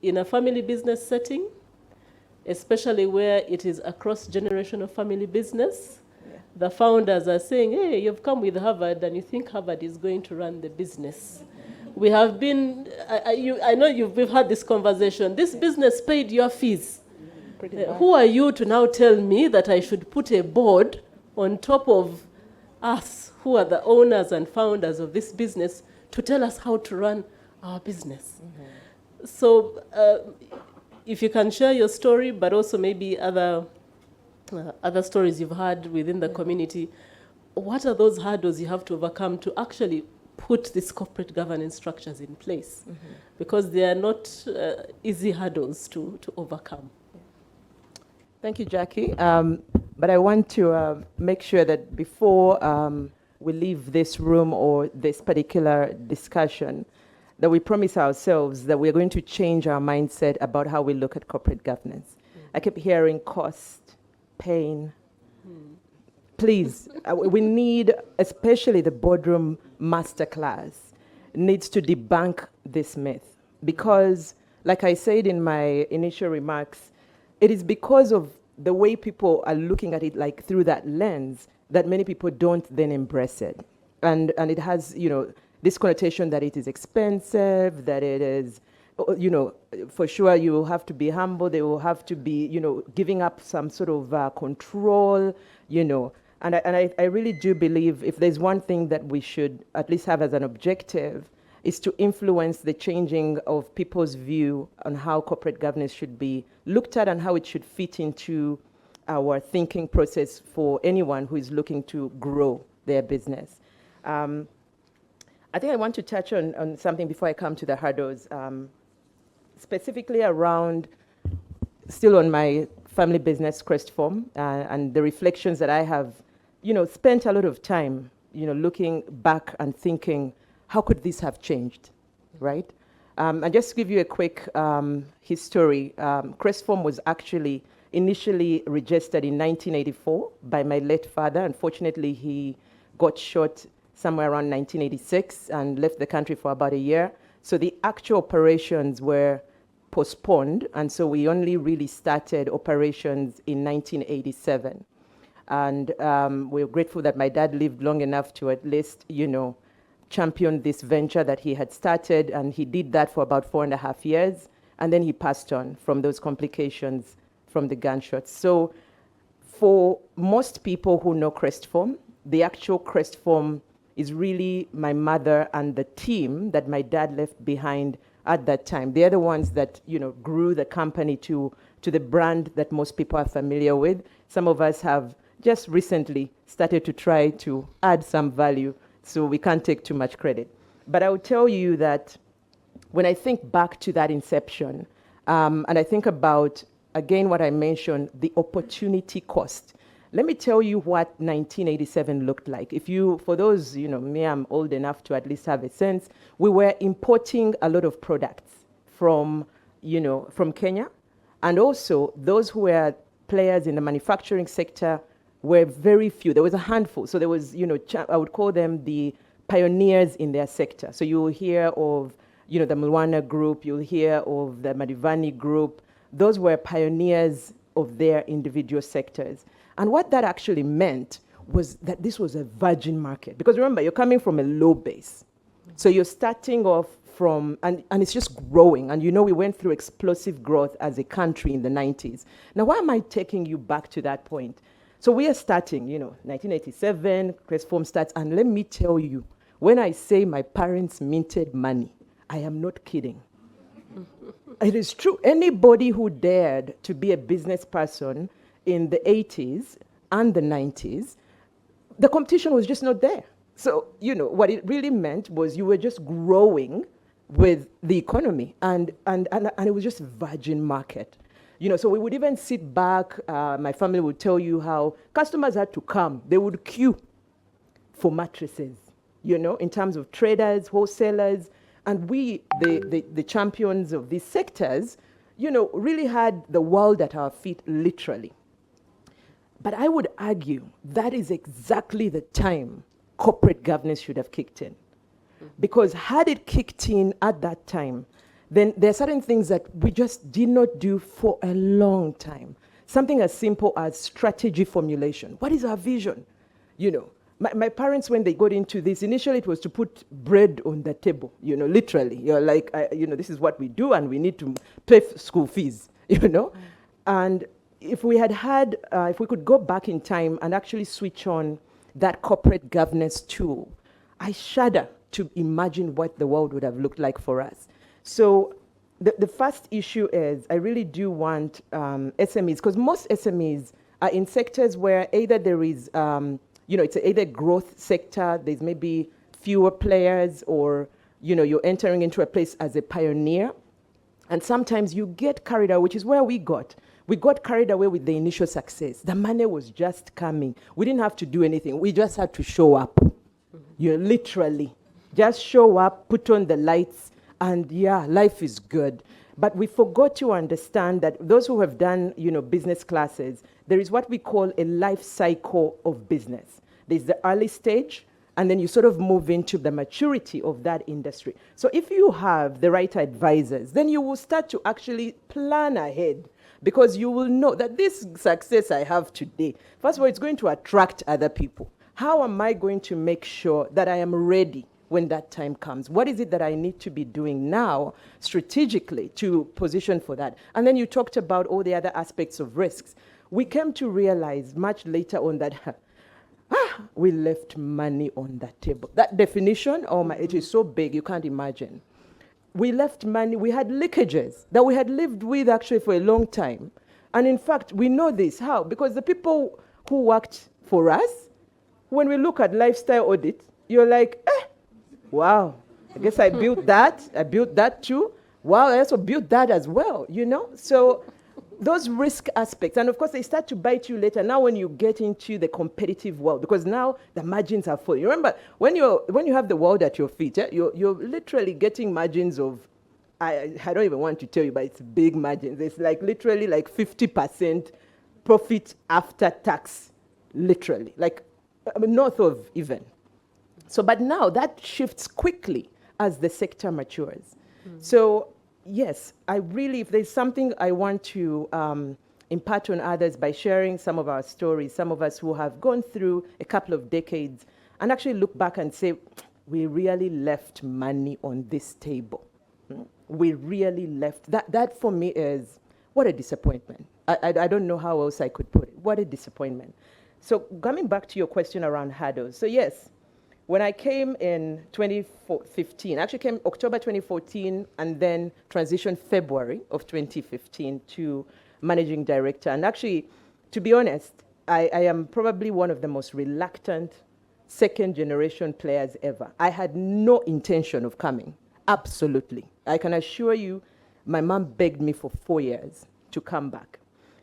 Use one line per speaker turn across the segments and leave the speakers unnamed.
in a family business setting, especially where it is a cross-generational family business, the founders are saying, hey, you've come with Harvard and you think Harvard is going to run the business. We have been, I know we've had this conversation. This business paid your fees. Who are you to now tell me that I should put a board on top of us, who are the owners and founders of this business, to tell us how to run our business? Mm-hmm. So if you can share your story, but also maybe other stories you've had within the community, what are those hurdles you have to overcome to actually put these corporate governance structures in place? Mm-hmm. Because they are not easy hurdles to overcome.
Thank you, Jackie. But I want to make sure that before we leave this room or this particular discussion, that we promise ourselves that we're going to change our mindset about how we look at corporate governance. Mm-hmm. I keep hearing cost, pain. Please, we need, especially the boardroom masterclass, needs to debunk this myth. Because, like I said in my initial remarks, it is because of the way people are looking at it, like through that lens, that many people don't then embrace it. And it has, this connotation that it is expensive, that it is, for sure you will have to be humble, they will have to be, giving up some sort of control, And I really do believe if there's one thing that we should at least have as an objective, is to influence the changing of people's view on how corporate governance should be looked at and how it should fit into our thinking process for anyone who is looking to grow their business. I think I want to touch on something before I come to the hurdles, specifically around, still on my family business Crest Form, and the reflections that I have, spent a lot of time, looking back and thinking, how could this have changed, right? And just to give you a quick history, Crest Form was actually initially registered in 1984 by my late father. Unfortunately, he got shot somewhere around 1986 and left the country for about a year. So the actual operations were postponed, and so we only really started operations in 1987. And we're grateful that my dad lived long enough to at least, champion this venture that he had started, and he did that for about 4.5 years, and then he passed on from those complications from the gunshots. So for most people who know Crest Form, the actual Crest Form is really my mother and the team that my dad left behind at that time. They're the ones that, grew the company to the brand that most people are familiar with. Some of us have just recently started to try to add some value, so we can't take too much credit. But I will tell you that when I think back to that inception, and I think about, again, what I mentioned, the opportunity cost. Let me tell you what 1987 looked like. For those, me, I'm old enough to at least have a sense, we were importing a lot of products from Kenya. And also, those who were players in the manufacturing sector were very few. There was a handful. So there was, I would call them the pioneers in their sector. So you will hear of, the Mulwana Group, you'll hear of the Madivani Group. Those were pioneers of their individual sectors. And what that actually meant was that this was a virgin market. Because remember, you're coming from a low base. So you're starting off from, and it's just growing. And we went through explosive growth as a country in the 90s. Now, why am I taking you back to that point? So we are starting, 1987, Crest Form starts, and let me tell you, when I say my parents minted money, I am not kidding. It is true. Anybody who dared to be a business person in the 80s and the 90s, the competition was just not there. So, what it really meant was you were just growing with the economy, and it was just a virgin market. So we would even sit back, my family would tell you how customers had to come. They would queue for mattresses, in terms of traders, wholesalers, and we, the champions of these sectors, really had the world at our feet, literally. But I would argue that is exactly the time corporate governance should have kicked in. Because had it kicked in at that time, then there are certain things that we just did not do for a long time. Something as simple as strategy formulation. What is our vision? You know, my parents, when they got into this, initially it was to put bread on the table, you know, literally. You're like, this is what we do and we need to pay school fees, you know? And if we if we could go back in time and actually switch on that corporate governance tool, I shudder to imagine what the world would have looked like for us. So the first issue is I really do want SMEs, because most SMEs are in sectors where either there is, it's either growth sector, there's maybe fewer players, or, you're entering into a place as a pioneer. And sometimes you get carried away, which is where we got. We got carried away with the initial success. The money was just coming. We didn't have to do anything. We just had to show up. Literally. Just show up, put on the lights, and life is good. But we forgot to understand that those who have done, business classes, there is what we call a life cycle of business. There's the early stage, and then you sort of move into the maturity of that industry. So if you have the right advisors, then you will start to actually plan ahead, because you will know that this success I have today, first of all, it's going to attract other people. How am I going to make sure that I am ready when that time comes? What is it that I need to be doing now strategically to position for that? And then you talked about all the other aspects of risks. We came to realize much later on that we left money on the table. That definition, it is so big, you can't imagine. We left money, we had leakages that we had lived with actually for a long time. And in fact, we know this. How? Because the people who worked for us, when we look at lifestyle audit, you're like, wow, I guess I built that too. Wow, I also built that as well, So those risk aspects, and of course they start to bite you later now when you get into the competitive world, because now the margins are full. You remember when you have the world at your feet, you're literally getting margins of, I don't even want to tell you, but it's big margins. It's like literally like 50% profit after tax, literally, like north of even. So, but now that shifts quickly as the sector matures. So, yes, if there's something I want to impart on others by sharing some of our stories, some of us who have gone through a couple of decades, and actually look back and say, we really left money on this table. We really left. That for me is, what a disappointment. I don't know how else I could put it. What a disappointment. So coming back to your question around hurdles. So yes, when I came in 2015, actually came October 2014 and then transitioned February of 2015 to managing director. And actually, to be honest, I am probably one of the most reluctant second generation players ever. I had no intention of coming, absolutely. I can assure you, my mom begged me for 4 years to come back.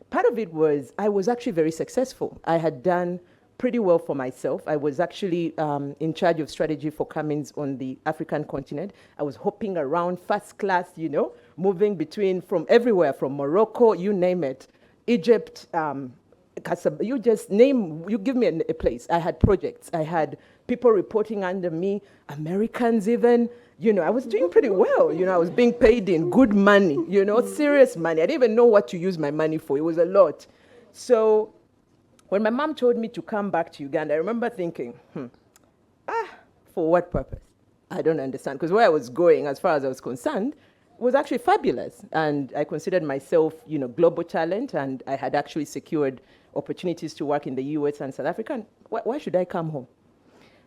Part of it was I was actually very successful. I had done pretty well for myself. I was actually in charge of strategy for Cummins on the African continent. I was hopping around first class, moving from everywhere, from Morocco, you name it, Egypt, you give me a place. I had projects. I had people reporting under me, Americans even. I was doing pretty well. I was being paid in good money, serious money. I didn't even know what to use my money for. It was a lot. So when my mom told me to come back to Uganda, I remember thinking, for what purpose? I don't understand. Because where I was going, as far as I was concerned, was actually fabulous. And I considered myself, global talent, and I had actually secured opportunities to work in the US and South Africa. And why should I come home?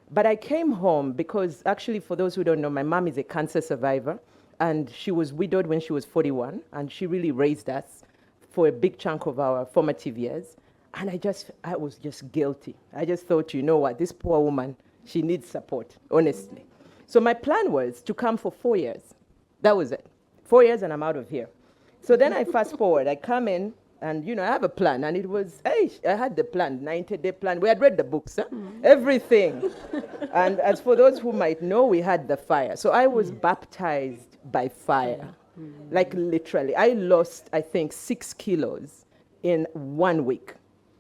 But I came home because actually, for those who don't know, my mom is a cancer survivor, and she was widowed when she was 41, and she really raised us for a big chunk of our formative years. And I was just guilty. I just thought, this poor woman, she needs support, honestly. So my plan was to come for 4 years. That was it. 4 years and I'm out of here. So then I fast forward, I come in and, I have a plan. And it was, I had the plan, 90-day plan. We had read the books, everything. And as for those who might know, we had the fire. So I was baptized by fire, like literally. I lost, I think, 6 kilos in 1 week.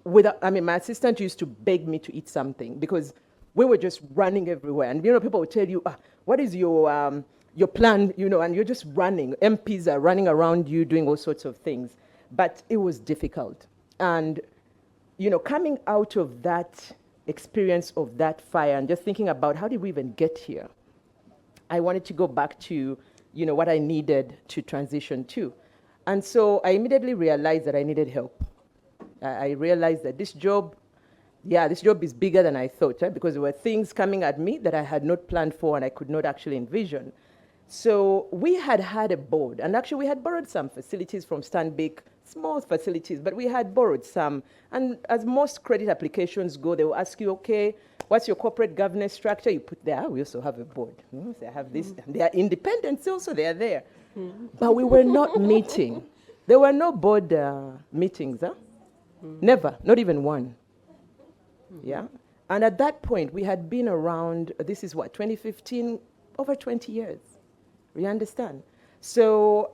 My assistant used to beg me to eat something because we were just running everywhere. And, people would tell you, what is your your plan, and you're just running. MPs are running around you doing all sorts of things. But it was difficult. And, coming out of that experience of that fire and just thinking about how did we even get here, I wanted to go back to, what I needed to transition to. And so I immediately realized that I needed help. I realized that this job is bigger than I thought, right? Because there were things coming at me that I had not planned for and I could not actually envision. So we had a board, and actually we had borrowed some facilities from Stanbic, small facilities, but we had borrowed some. And as most credit applications go, they will ask you, okay, what's your corporate governance structure? You put there, we also have a board. So I have this, and they are independent also, they are there. But we were not meeting. There were no board meetings, huh? Never, not even one. Yeah. And at that point, we had been around, this is what, 2015, over 20 years. You understand? So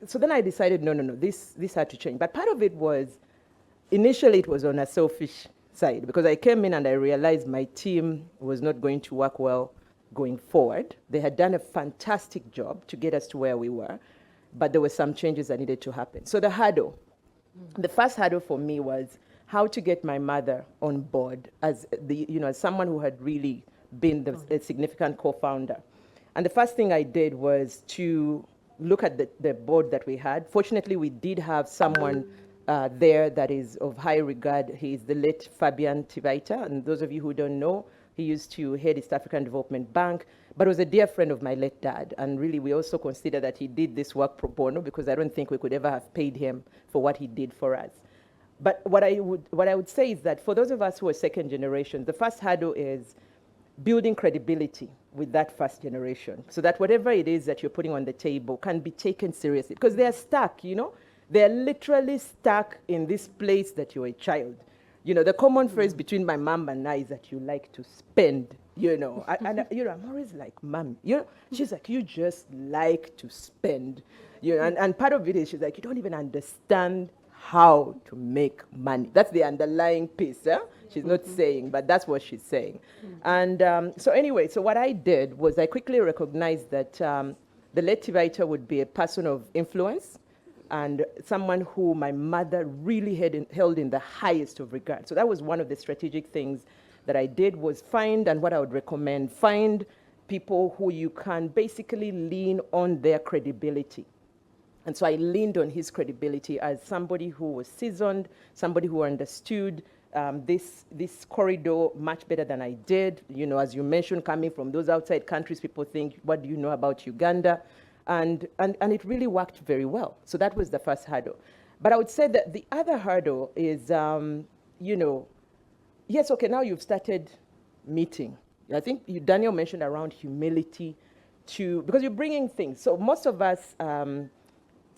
then I decided, no, this had to change. But part of it was, initially it was on a selfish side, because I came in and I realized my team was not going to work well going forward. They had done a fantastic job to get us to where we were, but there were some changes that needed to happen. So the first hurdle for me was how to get my mother on board as as someone who had really been a significant co-founder. And the first thing I did was to look at the board that we had. Fortunately, we did have someone there that is of high regard. He is the late Fabian Tivaita, and those of you who don't know, he used to head East African Development Bank, but was a dear friend of my late dad. And really, we also consider that he did this work pro bono, because I don't think we could ever have paid him for what he did for us. But what I would say is that for those of us who are second generation, the first hurdle is building credibility with that first generation, so that whatever it is that you're putting on the table can be taken seriously, because they're stuck, they're literally stuck in this place that you're a child. The common phrase between my mom and I is that you like to spend, and I'm always like, Mom, she's like, you just like to spend, and part of it is she's like, you don't even understand how to make money. That's the underlying piece. Yeah? She's not saying, but that's what she's saying. And so what I did was I quickly recognized that the late Tivaita would be a person of influence and someone who my mother really held in the highest of regard. So that was one of the strategic things that I did, was find people who you can basically lean on their credibility. And so I leaned on his credibility as somebody who was seasoned, somebody who understood this corridor much better than I did. As you mentioned, coming from those outside countries, people think, what do you know about Uganda? And it really worked very well. So that was the first hurdle. But I would say that the other hurdle is, yes, okay, now you've started meeting. I think Daniel mentioned around humility because you're bringing things. So most of us,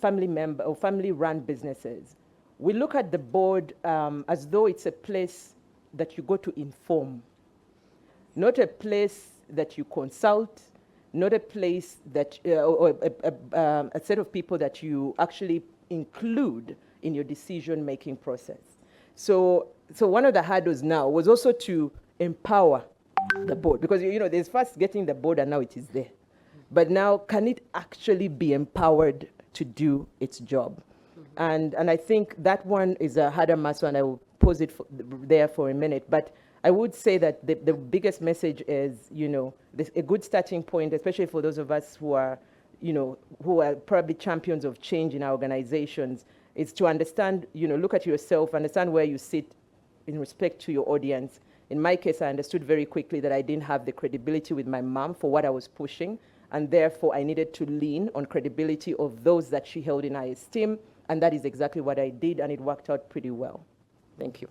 family-run businesses, we look at the board as though it's a place that you go to inform, not a place that you consult, not a place that, or a set of people that you actually include in your decision-making process. So one of the hurdles now was also to empower the board, because there's first getting the board and now it is there. But now, can it actually be empowered to do its job? And I think that one is a harder muscle, and I will pause it there for a minute. But I would say that the biggest message is, a good starting point, especially for those of us who are probably champions of change in our organizations, is to understand, look at yourself, understand where you sit in respect to your audience. In my case, I understood very quickly that I didn't have the credibility with my mom for what I was pushing, and therefore I needed to lean on credibility of those that she held in high esteem, and that is exactly what I did, and it worked out pretty well. Thank you.